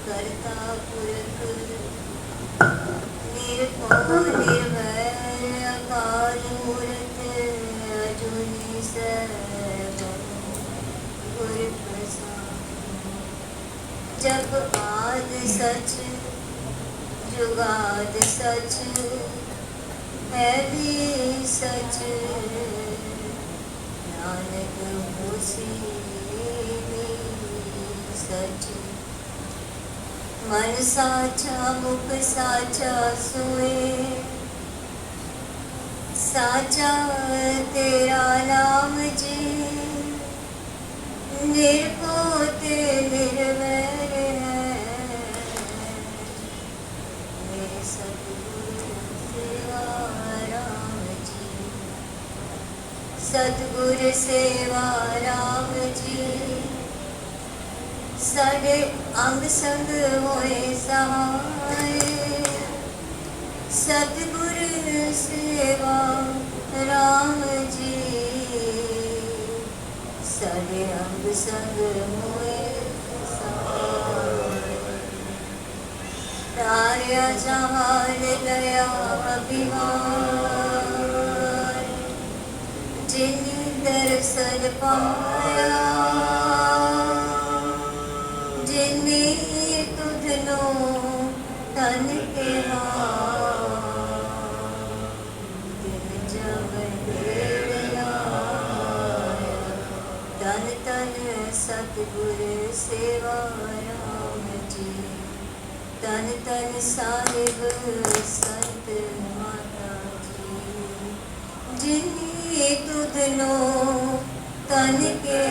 करता पुरख निरभो निर्वैर अकाल मूरत अजूनी सैभव गुर प्रसाद। जब आद सच जुगाद सच है भी सच नानक होसी भी सच। मन साचा मुख साचा सोए साचा तेरा नाम जी निर्पोत निर्वैर है मेरे सतगुरु सेवा राम जी। सतगुरु सेवा राम जी साढ़े अंग संग होए सहाय। सतगुरु सेवा राम जी साढ़े अंग संग होए सहाय। तार्या जहान गया अभिमान जिन दर्शन पाया जिन्नी तुझनो तन के दिन जब तन तन सतगुरु सेवा राम जी। तन तन साहिब संत माता जी जिन्नी तुझनो तन के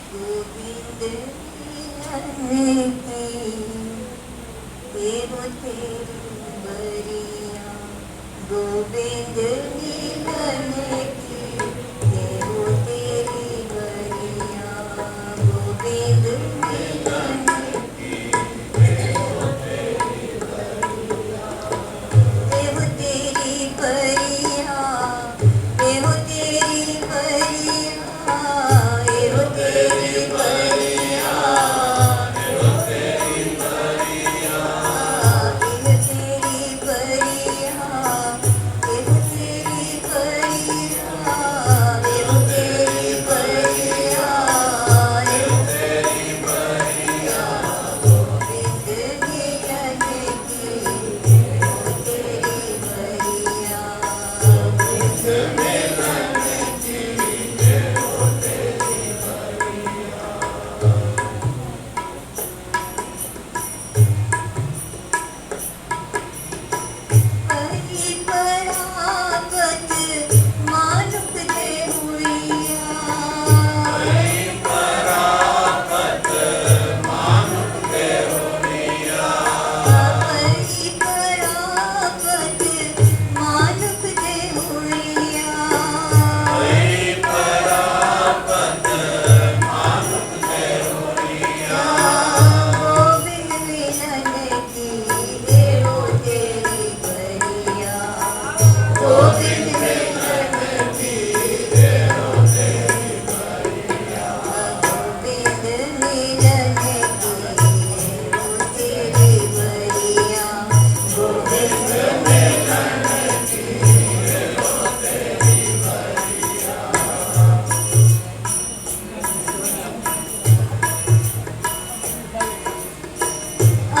गोविंद देव तेरी बरिया गोविंद मिलने की देव तेरी बरिया गोविंद मिलने की देव तेरी बरिया देव तेरी बरिया देव तेरी बरिया देव तेरी बरिया देव तेरी बरिया देव तेरी बरिया देव तेरी बरिया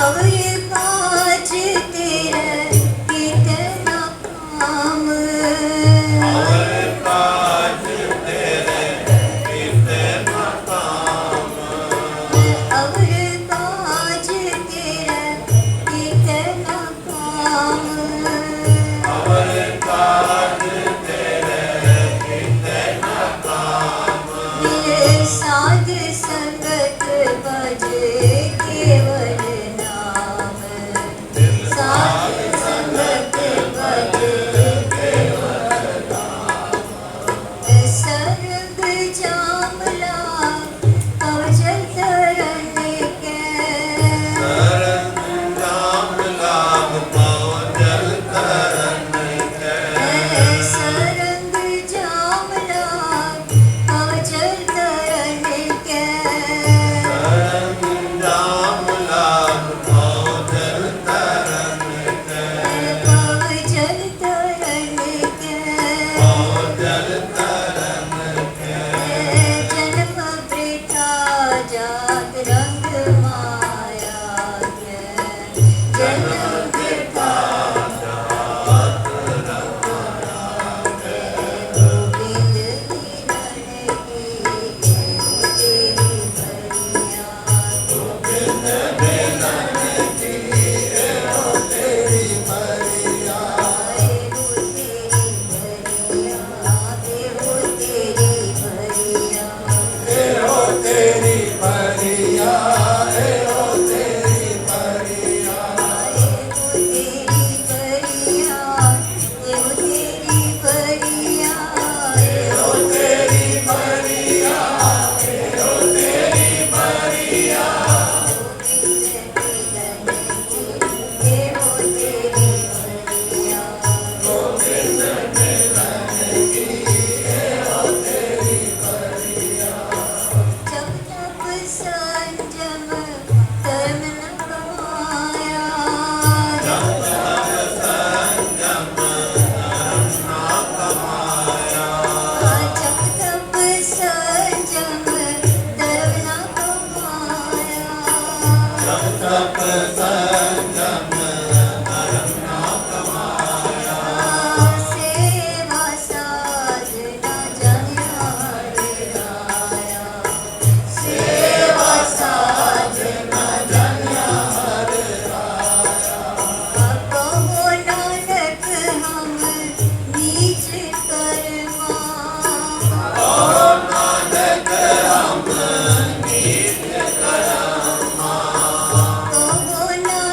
और काज तेरा कितना काम और काज तेरा कितना काम दिल साध संगत भज केवल नाम साध संगत भज सरग जामला अवजल धरन के सरग जामला अवजल धरन के अवजल धरन के जन्म वृथा जात रंग माया के जन्म वृथा गोविंद हिरण की तेरी भरिया देवो तेरी भरिया जब तप संजम धर्म न कमाया जब तप संजम धर्म न कमाया सेवा साधना जन्यार गाया सेवा साधना जन्यार कहो नानक हम नीच कर्मा कहो नानक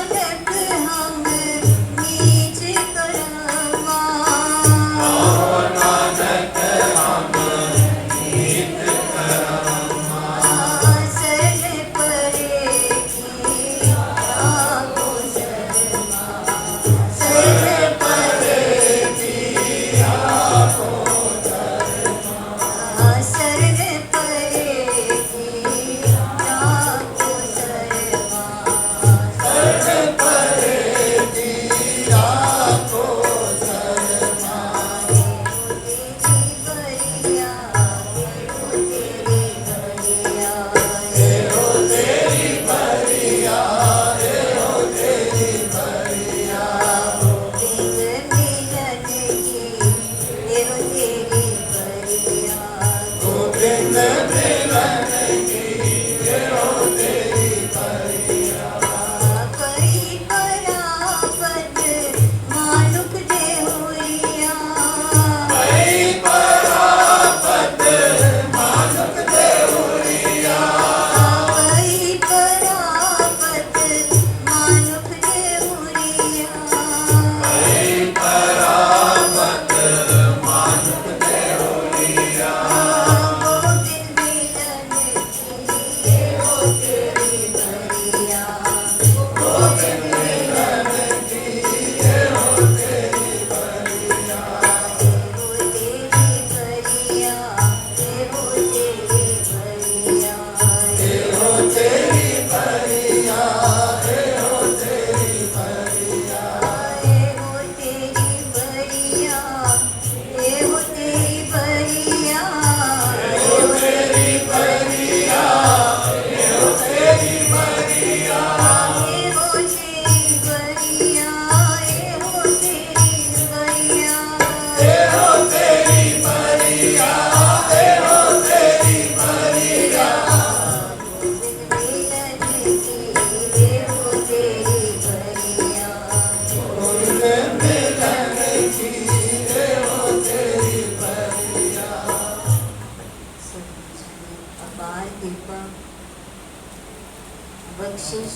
बख्शिश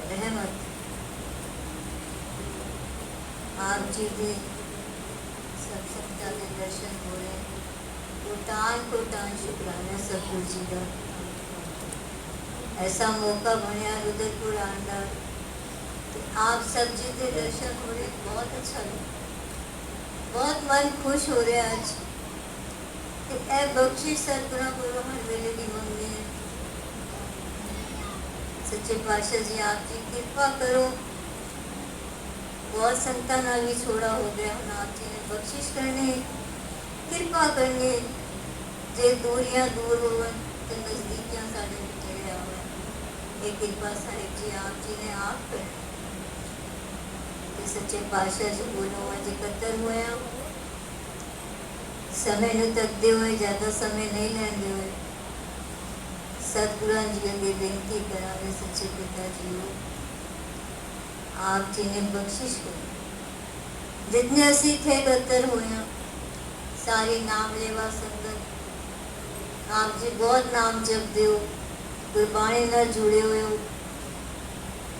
रहमत आप जी के सत्संगता के दर्शन हो रहे, कोटान शुक्राना सतगुरु जी का ऐसा मौका बनया रुद्रपुर आने का, आप सब जी के दर्शन हो रहे, बहुत अच्छा लगा, बहुत मन खुश हो रहा आज कि ए बख्शिश सतगुरु गुरु हर वेले की मंगनी है। सच्चे पातशाह जी आप जी कृपा करो, बहुत संतां नाल भी छोड़ा हो गया, हम आप जी ने बख्शिश करनी, कृपा करनी, जे दूरियां दूर होवन ते नजदीकियां साडे विच आवे, ये कृपा साहिब जी आप जी ने आप करनी। ते सच्चे पातशाह जी बोलो अज इकट्ठे होए, समय नूं तकदे हुए, ज़्यादा समय नहीं लैंदे हुए सतगुरां जी अगे बेनती करांगे, सच्चे पिता जी हो आप जी ने बख्शिश करो, जितने असी थे इकट्ठे होए सारी नाम लेवा संगत आप जी बहुत नाम जपदे हो, गुरबाणी नाल जुड़े हुए हो,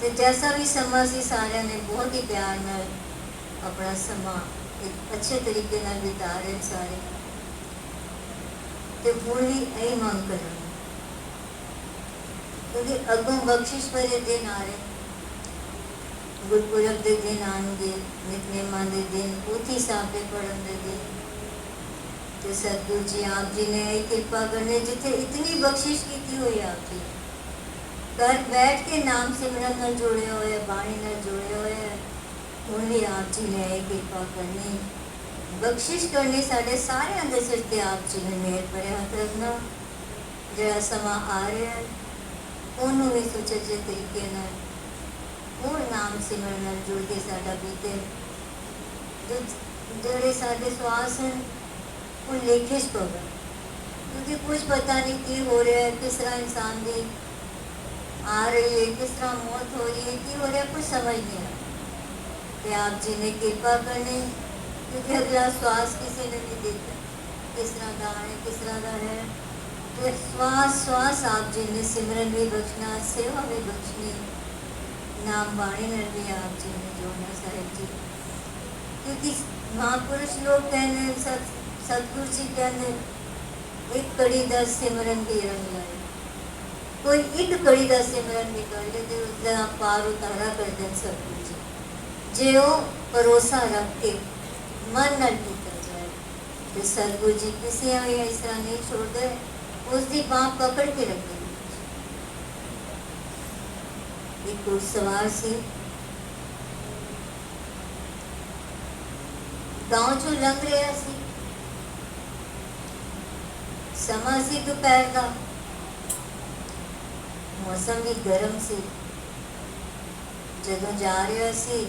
तो जैसा भी समा सी सारे ने बहुत ही प्यार नाल अपना समा एक अच्छे तरीके नाल बिता रहे सारे, तो हुण भी यही मांग कर क्योंकि अगों बख्शिश भरे दिन आ रहे, गुरपुरब के दिन आएंगे, नितनेमां के दिन, पोथी साहब के पढ़न के दिन, तो सतगुरु जी आप जी ने यही कृपा करने जिथे इतनी बख्शिश की हुई आप जी घर बैठ के नाम सिमरन नाल जुड़े हुए, बाणी नाल जुड़े हुए, हुण भी आप जी ने यही कृपा करनी, बख्शिश करनी, साढ़े सारे दे सिर ते आप जी ने मेहर भरे हथ रखना, जिहड़ा समा आ रहा है उन्होंने भी सुचजे तरीके नाल होर नाम सिमरन नाल जुड़ के साडा बीते, जिहड़े साडे श्वास हैं वो लेखे च पवन, क्योंकि कुछ पता नहीं की हो रहा है, किस तरह इंसान की आ रही है, किस तरह मौत हो रही है, की हो रहा है, कुछ समझ नहीं आ रहा, तो आप जी ने कृपा करनी, क्योंकि अगला श्वास किसी ने नहीं देखा किस तरह का है, किस तरह का है, तो श्वास श्वास आप जी ने सिमरन भी बख्शना, सेवा भी बख्शनी, नाम बाणी ने भी आप जी ने जोड़ना साहिब जी, क्योंकि महापुरुष लोग कहने सतगुरु जी कहने एक कड़ी का सिमरन की रंग लाए, कोई एक कड़ी का सिमरन भी कर ले तो उसका पार उतारा कर दें सतगुरु जी, जे वो भरोसा रख के मन न टूटा जाए, तो सतगुरु जी किसी भी इस तरह नहीं छोड़ते, उसकी बाँह पकड़ के रख दी। एक घुड़सवार से गांव चो लंघ रहा सी, समा सी दोपहर का, मौसम भी गर्म से, जदों जा रहा सी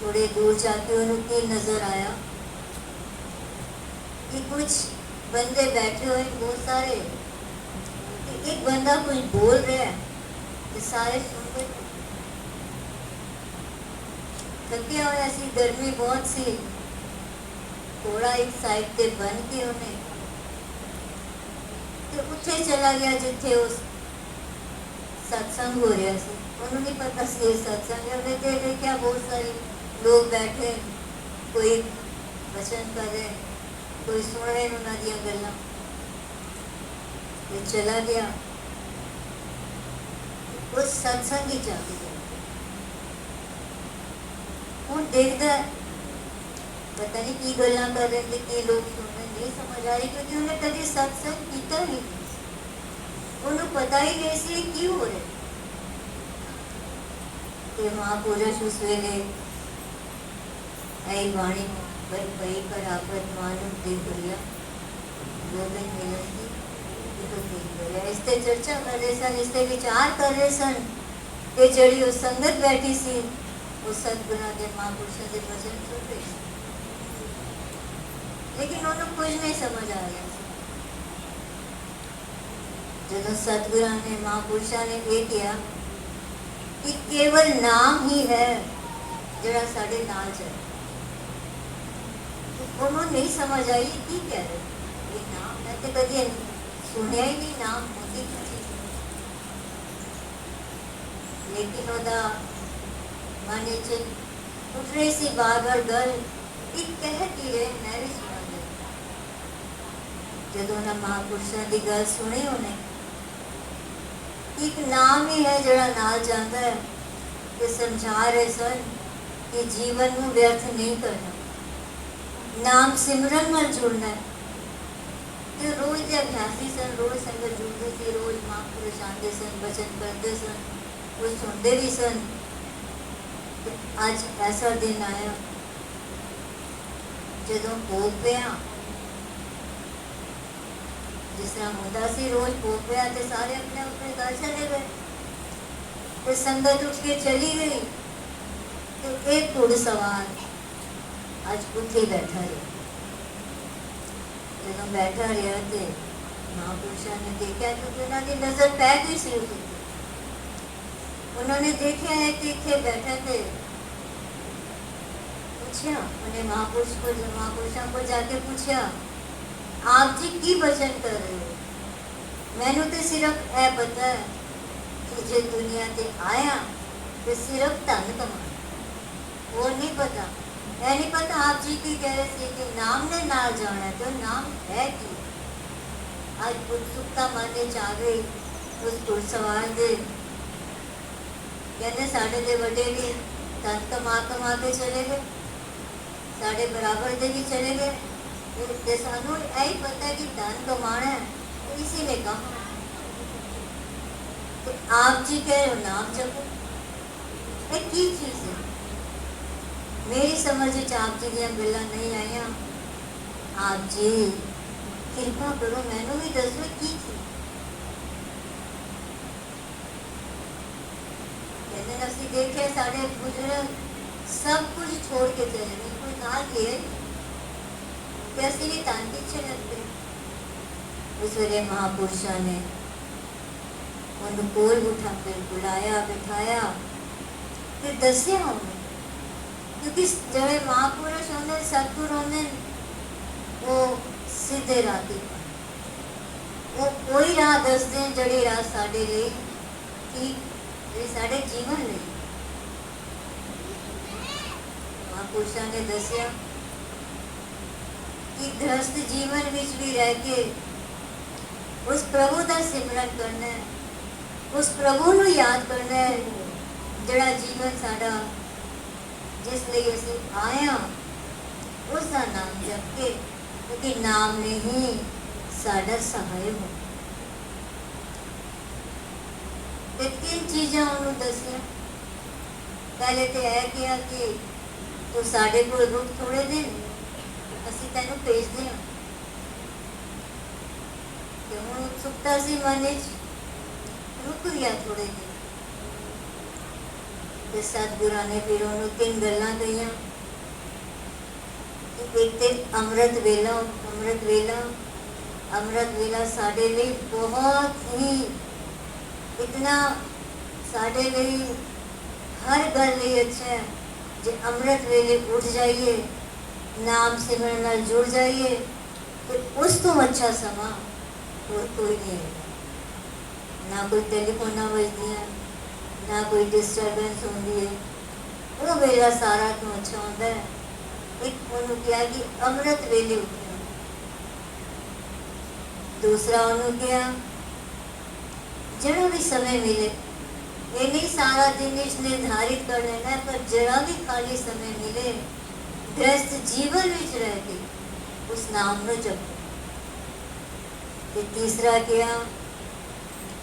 थोड़े दूर जाके उन्होंने की नजर आया कि कुछ बंदे बैठे हुए बहुत सारे, एक बंदा कुछ बोल रहा है तो सारे सुनते, थके हुए ऐसी गर्मी बहुत सी, थोड़ा एक साइड पे बन के उन्हें तो उठे चला गया जिथे उस सत्संग हो रहा सी, उन्होंने नहीं पता सी ये सत्संग है, उन्हें देख रहे क्या बहुत सारे लोग बैठे, कोई वचन कर रहे, कोई सुन रहे उन्होंने दिया गल्लां, तो चला गया उस सत्संग ही जाके हूँ देखता पता नहीं की गल्लां कर रहे थे, की लोग सुन रहे, नहीं समझ आ रही, क्योंकि उन्हें कभी सत्संग कीता ही नहीं, उन्हें पता ही नहीं सी की हो रहे, तो महापुरुष उस वेले आई वाणी पर पई पर आपत मानुम दे भरिया गोविंद मिलन की तो देख भरिया, इससे चर्चा कर रहे सन, इससे विचार कर रहे सन कि जड़ी उस संगत बैठी सी उस सतगुरु के महापुरुषों के वचन सुन रही, लेकिन उन्हें कुछ नहीं समझ आ रहा, जो सतगुरु ने महापुरुषों ने ये किया कि केवल नाम ही है जरा साढ़े नाल चले, उन्होंने नहीं समझ आई की कह रहे, ये नाम मैं तो कभी सुनिया ही नहीं, नाम होती क्या चीज, लेकिन ਉਹਦਾ मन च उठ रही सी बार बार गल एक कहती रहे मैं भी सुन गई। जदों उन्हें महापुरुषों की गल सुनी उन्हें एक नाम ही है जड़ा नाल जाता है कि समझा रहे सन कि जीवन को व्यर्थ नहीं करना, नाम सिमरन नाल जुड़ना है। तो रोज के अभ्यासी सन, रोज संगत जुड़ते थे, रोज महापुरुष आते सन, वचन करते सन, कुछ सुनते भी सन। आज ऐसा दिन आया जदों भोग पिया, जिस तरह होता सी रोज भोग पिया तो सारे अपने अपने घर चले गए, तो संगत उठ के चली गई। तो एक घुड़सवार आज उठे बैठा रहा। जब बैठा रहा तो महापुरुषों ने देखा, क्योंकि उन्होंने नजर पै गई सी उस उत्ते। उन्होंने देखा है कि इतने बैठा थे, पूछा उन्हें महापुरुषों को जाके पूछा, आप जी की वचन कर रहे हो? मैनू तो सिर्फ यह पता है कि जो दुनिया से आया तो सिर्फ धन कमाना, वो नहीं पता। यह नहीं पता आप जी की कह रहे थे कि नाम ने नाल जाना है, तो नाम है कि आज उत्सुकता मन च आ गई उस घुड़सवार दे। कहते साढ़े दे वड्डे भी धन कमा कमा के चले गए, साढ़े बराबर दे भी चले गए, तो सानू यही पता है कि धन कमाना है, तो इसी ने कहा। तो आप जी कह रहे हो नाम जपो, एक की चीज है मेरी समझ आप जी दी गल्लां नहीं आईयां। आप जी कृपा करो मैनू भी दसो की थी। कहते असीं देखे साढ़े बुजुर्ग सब कुछ छोड़ के चले गए, कोई नाल गए कि असीं भी धन पीछे लगते। उस वेले महापुरुषों ने उन्हें कोल उठा कर बुलाया, बिठाया, फिर दसिया उन्हें, क्योंकि जड़े महापुरुष होंगे सतगुरु होंगे वो सीधे राह दी वो कोई राह दसते हैं जड़ी राह साढ़े लिए ठीक, जी साढ़े जीवन लिए। महापुरुषों ने दसिया कि गृहस्थ जीवन विच भी रह के उस प्रभु का सिमरन करना है, उस प्रभु को याद करना है जड़ा जीवन साड़ा जिस लिए असीं आया उसका नाम जप के, क्योंकि नाम ने ही साड़ा सहाय हो। तीन चीज़ां उन्होंने दसिया। पहले तो यह किया कि तू साढ़े को रुक थोड़े दिन, असीं तैनूं भेजदे हां। ते हुण उत्सुकता सी मन विच, रुक गया थोड़े दिन। ते सतगुरां ने फिर उन्होंने तीन गल्लां कहियां। एक तो अमृत वेला, अमृत वेला, अमृत वेला साढ़े लिए बहुत ही इतना साढ़े लिए हर गल लिए अच्छा है। जो अमृत वेले उठ जाइए, नाम सिमरन नाल जुड़ जाइए, तो उस तो अच्छा समा और कोई नहीं है। ना कोई टेलीफोना बजदियाँ, ना कोई डिस्टर्बेंस होती है, वो वेला सारा तो अच्छा होता है। एक उन्होंने क्या कि अमृत वेले उठना। दूसरा उन्होंने क्या जरा भी समय मिले, ये नहीं सारा दिन निर्धारित कर लेना, पर जरा भी खाली समय मिले गृहस्थ जीवन में रह के उस नाम को जपो। ते तीसरा क्या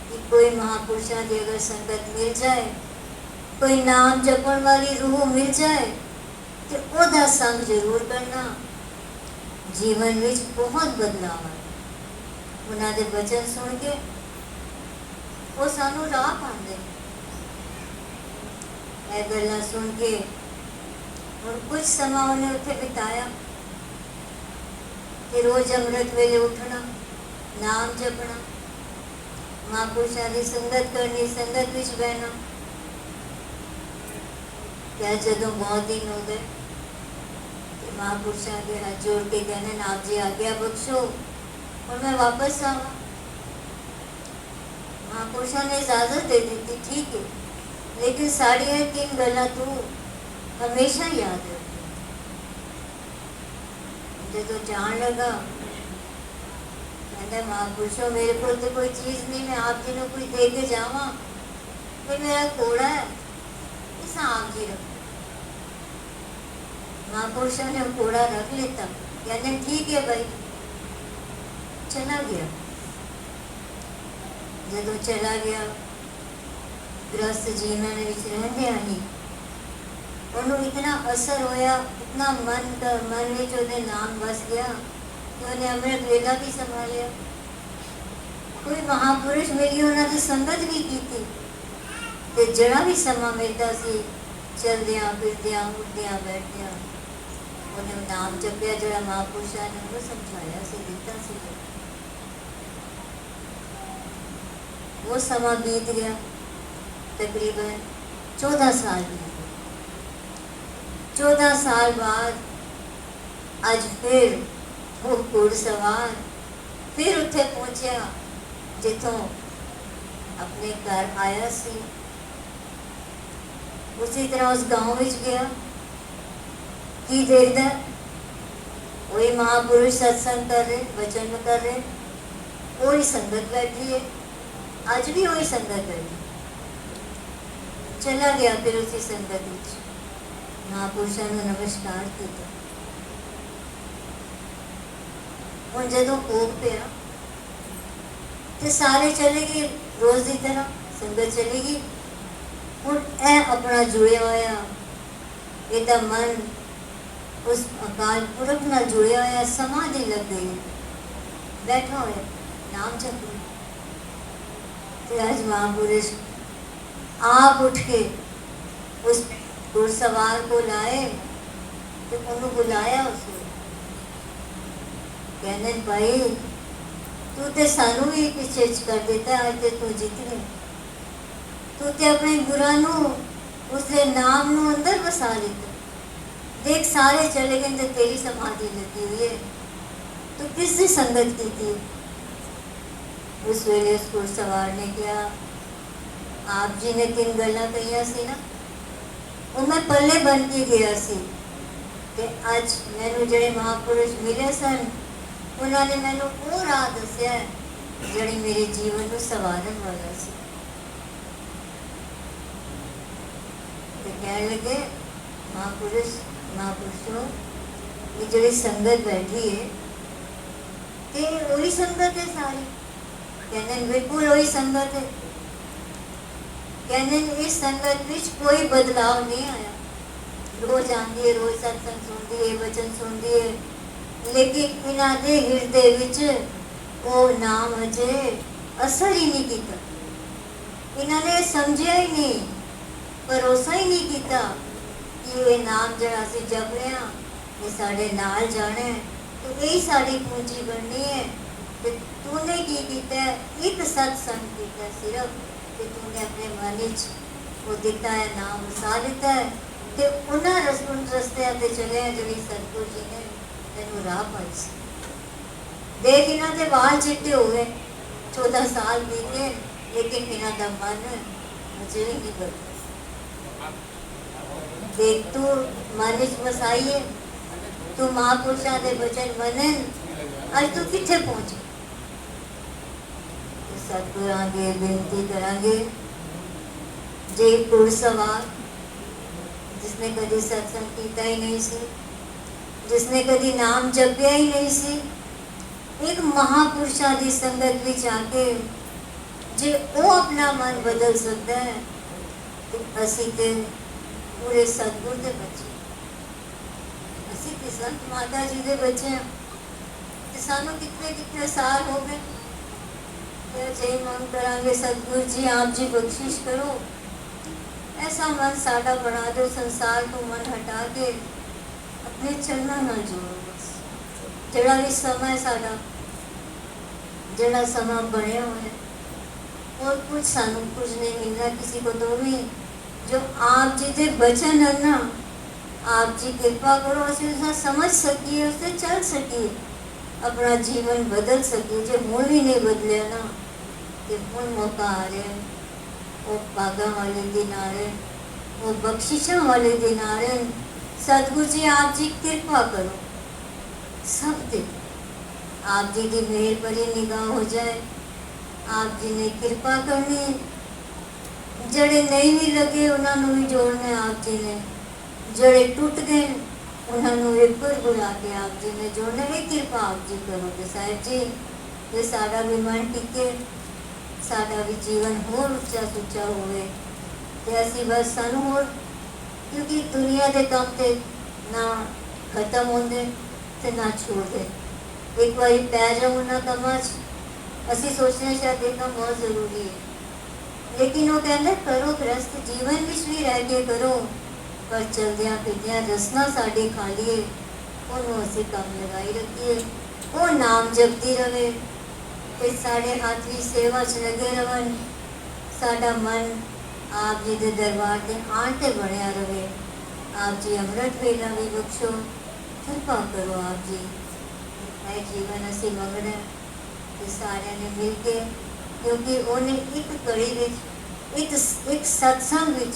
कि कोई महापुरुषों की अगर संगत मिल जाए, कोई नाम जपण वाली रूह मिल जाए, तो ओदा संग जरूर करना। जीवन में बहुत बदलाव आए। उन्होंने वचन सुन के वो सानू राह पाते। यह गल्लां सुन के और कुछ समा उन्हें उत्थे बिताया कि रोज अमृत वेले उठना, नाम जपना, महापुरुषों की संगत करनी, संगत विच बहना। क्या जदों बहुत दिन हो गए तो महापुरुषों के हाथ जोड़ के कहने आप जी आज्ञा बख्शो और मैं वापस आवा। महापुरुषों ने इजाजत दे दी थी, ठीक है लेकिन साड़ियाँ 3 गल्लां तू हमेशा याद रख। जो जान लगा कहता महापुरुषों मेरे को तो कोई चीज़ नहीं, मैं आप जी को कुछ दे के जावा, तो मेरा घोड़ा है इस आप जी रख। महापुरुषों ने घोड़ा रख लेता, कहते ठीक है भाई, चला गया। जो चला गया गृहस्थ जीवन रहंदिया ही उन्होंने इतना असर होया, इतना मन में नाम बस गया कि उन्हें अमृत वेला भी संभालिया। कोई महापुरुष मिली उन्होंने संगत भी की थी, तो जरा भी समा मिलता सी चलदिया फिरदिया उठदिया बैठदिया उन्हें नाम जपिया, जरा महापुरुषा ने उन्हें समझाया से दिता सी। वो समा बीत गया, तकरीबन 14 साल बीत गए। 14 साल बाद आज फिर वो घुड़सवार फिर उत्थे पहुंचा जिथों अपने घर आया सी। उसी तरह उस गांव विच गया, की देखदा वही महापुरुष सत्संग कर रहे, वचन कर रहे, वही संगत बैठी है, आज भी वही संगत बैठी। चला गया फिर उसी संगत विच, महापुरुषों ने नमस्कार किया। हुण जदों भोग पिया ते सारे चले गए, रोज की तरह संगत चली गई। हुण ऐ अपना जुड़िया होया, इहदा मन उस अकाल पुरख नाल जुड़िया होया, समाधि लग गई, बैठा होया नाम जप रहा। ते आज महापुरुष आप उठ के उस घुड़सवार को लाए, तो उन्होंने बुलाया उसे, कहने भाई तू तो सानू भी पीछे कर देता है, आज तो तू जीत गया, तू तो अपने गुरु नू उसके नाम नू अंदर बसा लेता। देख सारे चले गए तो तेरी समाधि लगी हुई है, तो किसने संगत की थी? उस वेले उस घुड़सवार ने क्या आप जी ने 3 गल्लां कहियां सी ना, वो मैं पल्ले बन के गया सी कि अज मैनू जिहड़े महापुरुष मिले सन उन्होंने मैनू वो राह दस्या जिहड़ी मेरे जीवन को सवारन वाला सी। ते कहने लगे महापुरुषों ये जिहड़ी संगत बैठी है ते वही संगत है सारी। कहने बिल्कुल वही संगत है। कहने इस संगत विच कोई बदलाव नहीं आया, रोज आती है, रोज सत्संग सुनती है, वचन सुनती है, लेकिन इन्हां दे हिरदे विच वो नाम अजे असर ही नहीं किया। इन्होंने समझिया ही नहीं, भरोसा ही नहीं किया कि ये नाम जरा असीं जप रहे हैं ये साडे नाल जाना है, तो यही साडी पूंजी बननी है। तो तूने की किया एक सत्संग किया सिर्फ, कि तूने अपने मन वो दिता है नाम वसा दिता है, तो उन रस्तियां ते चले जिहड़ी सतगुरु जी ने तेनू राह पाई सी। देख इन्हां दे वाल चिट्टे हो गए, 14 साल बीते, लेकिन इन्हां दा मन अजे भी नहीं बदला। देख तू मन च वसाइए, तू महापुरुषां दे वचन मने, अज तू कित्थे पहुंच। सतगुरु आगे बेनती करांगे, जे घुड़सवार जिसने कभी सत्संग किया ही नहीं सी, जिसने कभी नाम जपिया ही नहीं सी, एक महापुरुषा दी संगत विच आके जे वो अपना मन बदल सकता है, तो असी ते पूरे सतगुरु दे बच्चे, असी ते संत माता जी दे बच्चे हैं। ते सानू कितने कितने साल हो गए, जय मांग करांगे सतगुरु जी आप जी बख्शिश करो, ऐसा मन साडा बना दो, संसार को मन हटा के अपने चरणों नाल जोड़ो। बस जड़ा भी समय साडा जड़ा समा बनया हुआ है, और कुछ सानू कुछ नहीं मिलना किसी को दो भी, जो आप जी के बचन है ना, आप जी कृपा करो असीं उसे समझ सकिए, उससे चल सकिए, अपना जीवन बदल सके। जो हुण भी नहीं बदलिया ना, तो हुण मौका आ रहा है वो भागा वाले दिन आ रहे, वो बख्शिशा वाले दिन आ रहे। सतगुरु जी आप जी कृपा करो सब दिन आप जी की मेहर भरी निगाह हो जाए। आप जी ने कृपा करनी, जड़े नहीं भी लगे उन्होंने भी जोड़ना आप जी ने, जड़े टूट गए उन्होंने एक बार बुला के आप जी ने जोड़ना। ये कृपा आप जी करोगे साहिब जी, ये साड़ा भी मन टिके, साड़ा भी जीवन होर उच्चा सुच्चा होवे ते असी बस सानू होर, क्योंकि दुनिया के काम ते ना खत्म होंदे ते ना छोड़ते। एक बार पै जाओ उन्होंने कामों असी सोचने शायद ये काम बहुत जरूरी है, लेकिन वो कहते करो गृहस्थ जीवन विच भी रह के करो, पर चलद्या फिरद्या रसना साड़ी खा लीए, उन्होंने असी काम लगाई रखिए। वो नाम जपती रहे, फिर साढ़े हाथ भी सेवा च लगे रहन, साडा मन आप जी के दरबार के आण ते बनया रहे। आप जी अमृत वेला भी बख्शो, कृपा करो आप जी। है जीवन असी मंगना कि सारे ने मिल के, क्योंकि उन्हें एक कड़ी विच एक सत्संग विच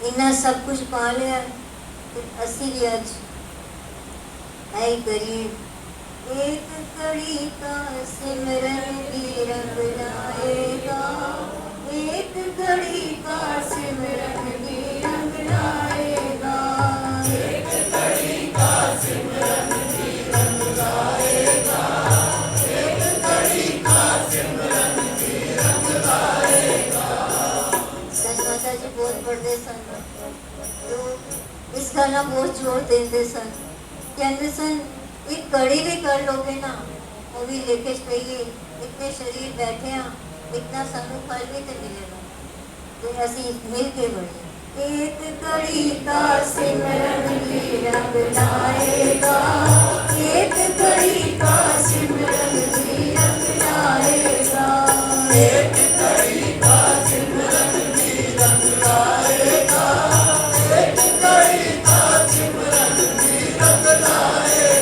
इन्ना सब कुछ पा लिया, असी भी अज ऐ करिए। एक कड़ी का सिमरन भी रंग लाएगा, एक कड़ी का सिमरन भी रंग लाएगा, एक कड़ी का सिमरन भी रंग लाएगा, एक कड़ी का सिमरन भी रंग लाएगा। सन माता जी बहुत पढ़ते सन, तो इस गाना बहुत जोर देते सन, कहते सन एक कड़ी भी कर लोगे ना वो भी लेके चाहिए, इतने शरीर बैठे हैं, इतना सानू फल भी तो मिलेगा, तो असी मिल के बढ़े। एक कड़ी का सिमरन भी रंग लाएगा, एक कड़ी का सिमरन भी रंग लाएगा, एक कड़ी का सिमरन भी रंग लाएगा, एक कड़ी का सिमरन भी रंग लाएगा।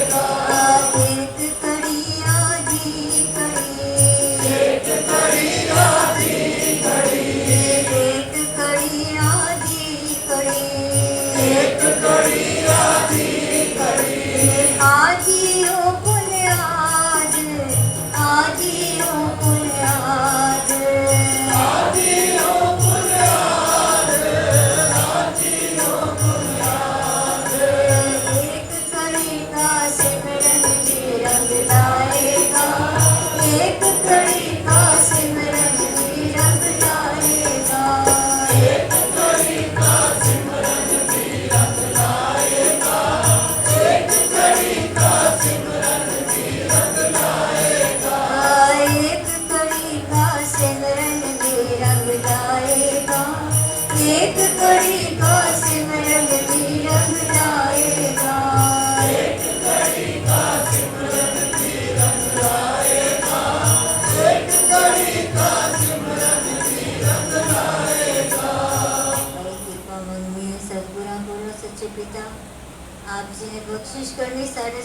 आप जी ने बख्शिश करनी, साढ़े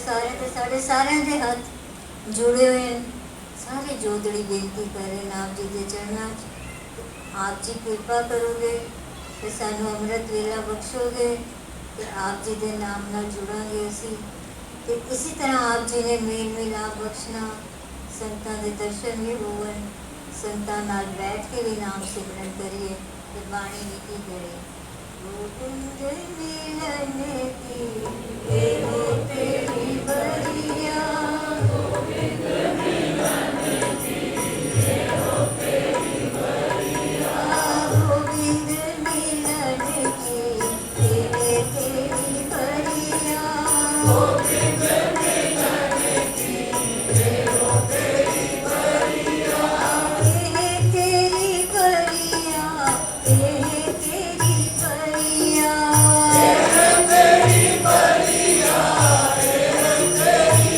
सारे दे हाथ जुड़े हुए हैं, सारे जोदड़ी बेनती करें आप जी के चरणों, आप जी कृपा करोगे तो सानू अमृत वेला बख्शोगे, तो आप जी के नाम नाल जुड़ांगे असी, तो इसी तरह आप जी ने मेल मिलाप बख्शना, संतां दे दर्शन भी होवन, संतां नाल बैठ के भी नाम सिमरन करिए, तो बाणी नीति करे। गोविंद मिलन की हो तेरी बरिया, गोविंद मिलन की हो तेरी बरिया, गोविंद मिलन की तेरी बरिया, गोविंद मिलन की हो तेरी बरिया, तेरी बरिया, तेरी बरिया, तेरी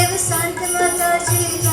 देव संत माता जी